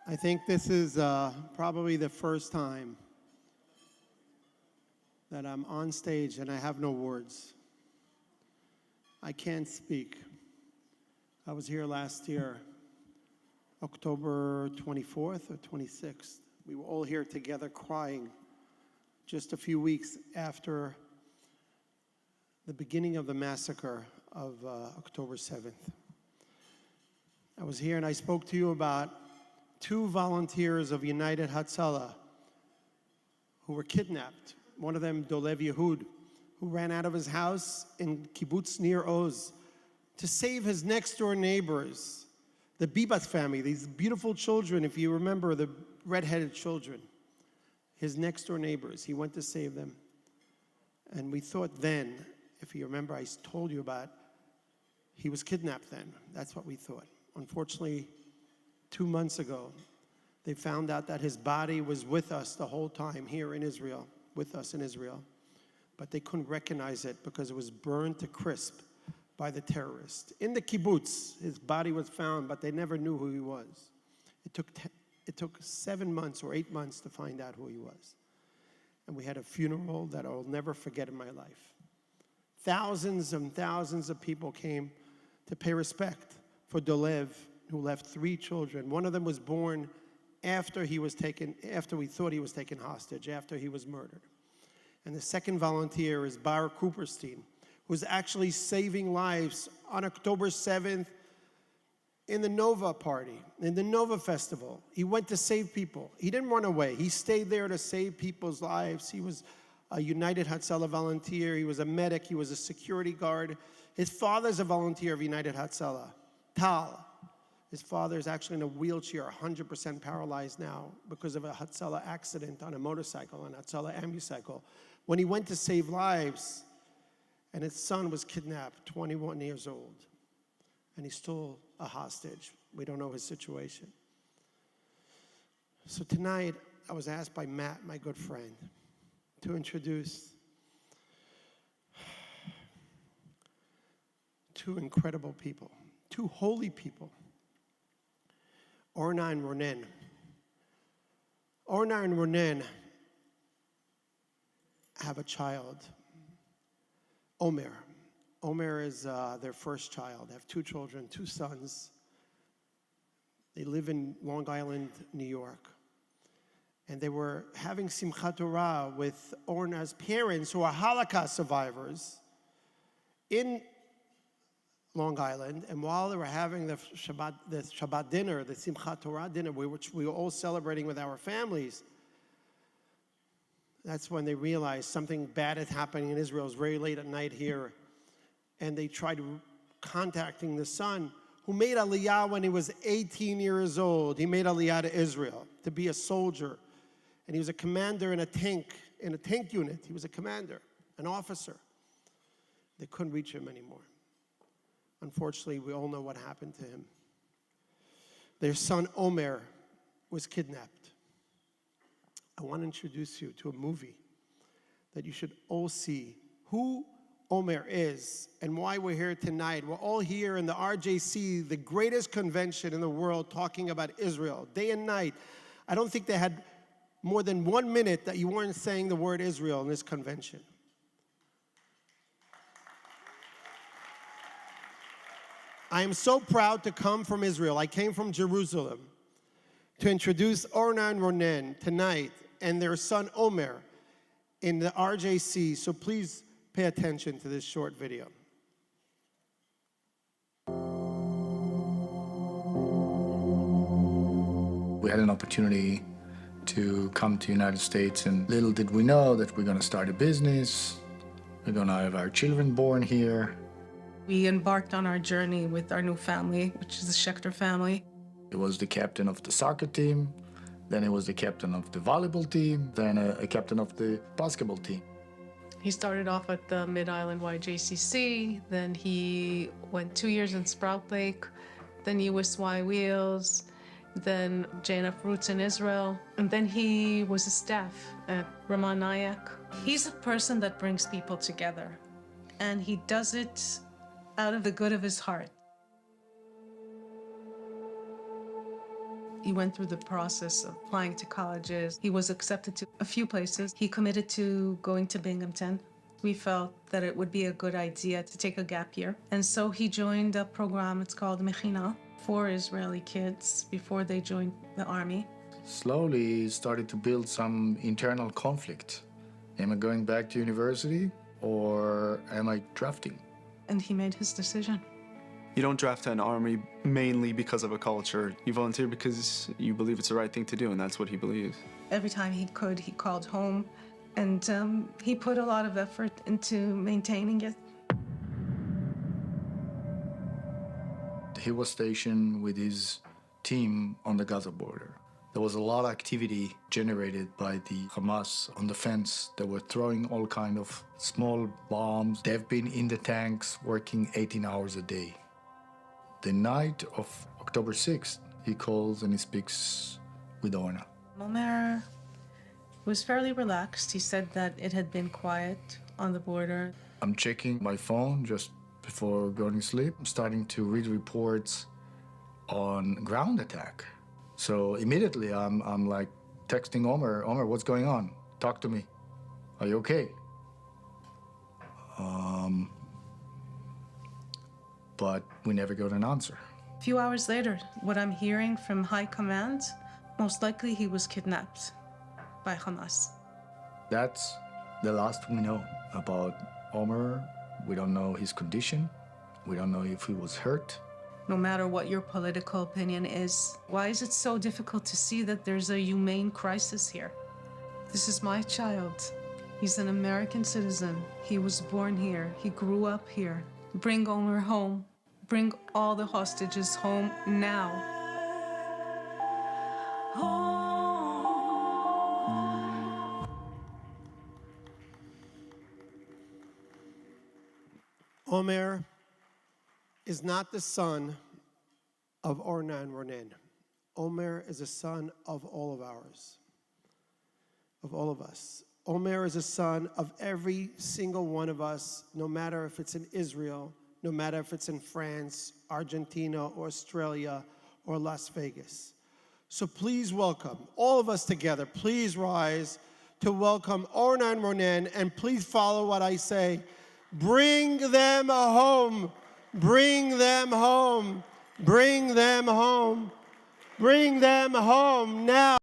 I think this is probably the first time that I'm on stage and I have no words. I can't speak. I was here last year, October 24th or 26th. We were all here together crying just a few weeks after the beginning of the massacre of October 7th. I was here and I spoke to you about 2 volunteers of United Hatzalah who were kidnapped. One of them, Dolev Yehud, who ran out of his house in Kibbutz Nir Oz to save his next-door neighbors, the Bibat family, these beautiful children, if you remember, the red-headed children, his next-door neighbors. He went to save them. And we thought then, if you remember, I told you about, he was kidnapped then. That's what we thought. Unfortunately, 2 months ago, they found out that his body was with us the whole time here in Israel, with us in Israel. But they couldn't recognize it because it was burned to crisp by the terrorists. In the kibbutz, his body was found, but they never knew who he was. It took 7 months or 8 months to find out who he was. And we had a funeral that I'll never forget in my life. Thousands and thousands of people came to pay respect for Dolev, who left 3 children. One of them was born after we thought he was taken hostage, after he was murdered. And the second volunteer is Bar Cooperstein, who's actually saving lives on October 7th in the Nova party, in the Nova festival. He went to save people. He didn't run away. He stayed there to save people's lives. He was a United Hatzalah volunteer. He was a medic. He was a security guard. His father's a volunteer of United Hatzalah, Tal. His father is actually in a wheelchair, 100% paralyzed now because of a Hatzalah accident on a motorcycle, an Hatzalah ambucycle. When he went to save lives, and his son was kidnapped, 21 years old, and he's still a hostage. We don't know his situation. So tonight, I was asked by Matt, my good friend, to introduce 2 incredible people, 2 holy people, Orna and Ronen. Orna and Ronen have a child, Omer. Omer is their first child. They have 2 children, 2 sons. They live in Long Island, New York. And they were having Simchat Torah with Orna's parents, who are Holocaust survivors, in Long Island. And while they were having the Shabbat dinner, the Simchat Torah dinner, which we were all celebrating with our families, that's when they realized something bad is happening in Israel. It was very late at night here. And they tried contacting the son, who made Aliyah when he was 18 years old. He made Aliyah to Israel to be a soldier. And he was a commander in a tank unit. He was a commander, an officer. They couldn't reach him anymore. Unfortunately, we all know what happened to him. Their son, Omer, was kidnapped. I want to introduce you to a movie that you should all see. Who Omer is and why we're here tonight. We're all here in the RJC, the greatest convention in the world, talking about Israel, day and night. I don't think they had more than 1 minute that you weren't saying the word Israel in this convention. I am so proud to come from Israel. I came from Jerusalem to introduce Orna and Ronen tonight and their son Omer in the RJC. So please pay attention to this short video. We had an opportunity to come to the United States, and little did we know that we're going to start a business. We're going to have our children born here. We embarked on our journey with our new family, which is the Schechter family. It was the captain of the soccer team, then it was the captain of the volleyball team, then a captain of the basketball team. He started off at the Mid-Island YJCC, then he went 2 years in Sprout Lake, then USY Wheels, then JNF Roots in Israel, and then he was a staff at Raman Nayak. He's a person that brings people together, and he does it out of the good of his heart. He went through the process of applying to colleges. He was accepted to a few places. He committed to going to Binghamton. We felt that it would be a good idea to take a gap year. And so he joined a program, it's called Mechina, for Israeli kids before they joined the army. Slowly started to build some internal conflict. Am I going back to university or am I drafting? And he made his decision. You don't draft an army mainly because of a culture. You volunteer because you believe it's the right thing to do, and that's what he believes. Every time he could, he called home, and he put a lot of effort into maintaining it. He was stationed with his team on the Gaza border. There was a lot of activity generated by the Hamas on the fence. They were throwing all kind of small bombs. They've been in the tanks working 18 hours a day. The night of October 6th, he calls and he speaks with Orna. Omer was fairly relaxed. He said that it had been quiet on the border. I'm checking my phone just before going to sleep. I'm starting to read reports on ground attack. So immediately I'm like texting Omer, what's going on? Talk to me. Are you okay? But we never got an answer. A few hours later, what I'm hearing from high command, most likely he was kidnapped by Hamas. That's the last we know about Omer. We don't know his condition. We don't know if he was hurt. No matter what your political opinion is, why is it so difficult to see that there's a humane crisis here? This is my child. He's an American citizen. He was born here. He grew up here. Bring Omer home. Bring all the hostages home now. Omer is not the son of Orna and Ronen. Omer is a son of all of ours, of all of us. Omer is a son of every single one of us, no matter if it's in Israel, no matter if it's in France, Argentina, or Australia, or Las Vegas. So please welcome, all of us together, please rise to welcome Orna and Ronen, and please follow what I say. Bring them home. Bring them home. Bring them home. Bring them home now.